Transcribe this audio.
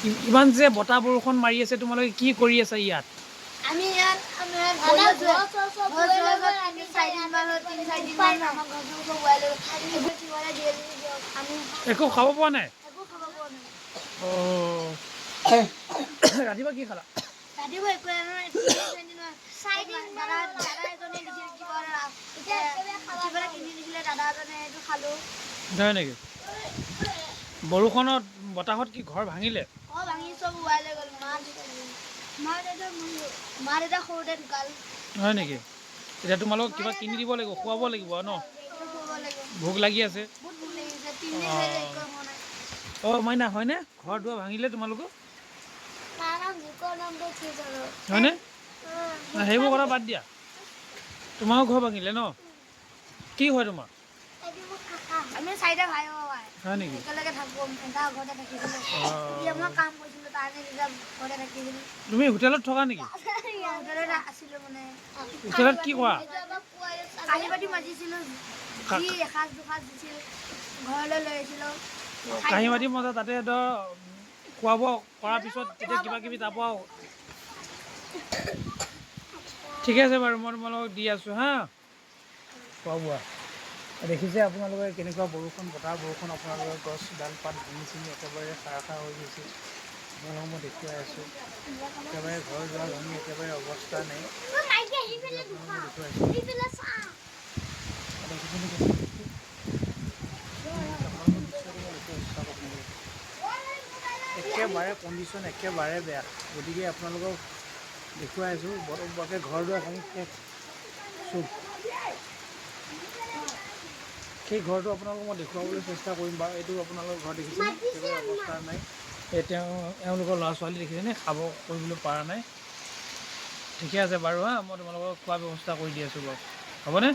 ইমান যে বতাহ বৰষুণ মাৰি আছে তোমালোকে কি কৰি আছা ইয়াত আমি ইয়াত একো খাব পোৱা নাই ৰাতিপুৱা কি খালা হয় নেকি বৰষুণত বতাহত কি ঘৰ ভাঙিলে হয় নেকি এতিয়া তোমালোকক কিবা কিনি দিব লাগিব খুৱাব লাগিব ন ভোক লাগি আছে মাইনা হয়নে ঘৰ দুৱাৰ ভাঙিলে তোমালোকৰ হয়নে সেইবোৰ কথা বাদ দিয়া তোমাৰো ঘৰ ভাঙিলে ন কি হয় তোমাৰ আমি চাৰিটা ভাই হয় নেকি একেলগে থাকো এটা ঘৰতে থাকিছিলো এতিয়া মই কাম কৰিছিলো তাৰে নিজা ঘৰতে থাকিছিলো তুমি হোটেলত থকা নেকি হোটেলত আছিলো মানে হোটেলত কি কৰা কালি বাতি মাজিছিলো যি এসাঁজ দুসাঁজ দিছিল ঘৰলৈ লৈ আহিছিলো কাঁহী বাতি মজা তাতে খোৱা বোৱা কৰাৰ পিছত তেতিয়া কিবা কিবি তাৰপৰা ঠিকে আছে বাৰু মই তোমালোকক দি আছোঁ হা খোৱা বোৱা দেখিছে আপোনালোকে কেনেকুৱা বৰষুণ বতাহ বৰষুণ আপোনালোকৰ গছ ডাল পাত ভাঙি চিঙি একেবাৰে সাৰাসাৰ হৈ গৈছে আপোনালোকক মই দেখুৱাই আছোঁ একেবাৰে ঘৰ দুৱাৰ ভাঙি একেবাৰে অৱস্থা নাই একেবাৰে কণ্ডিশ্যন একেবাৰে বেয়া গতিকে আপোনালোকক দেখুৱাই আছোঁ বৰকে ঘৰ দুৱাৰ ভাঙি চব সেই ঘৰটো আপোনালোকক মই দেখুৱাবলৈ চেষ্টা কৰিম বাৰু এইটো আপোনালোকৰ ঘৰ দেখিছে একেবাৰে অৱস্থা নাই এওঁলোকৰ ল'ৰা ছোৱালী দেখিছেনে খাব কৰিবলৈ পৰা নাই ঠিকে আছে বাৰু হা মই তোমালোকক খোৱা ব্যৱস্থা কৰি দি আছোঁ বাৰু হ'বনে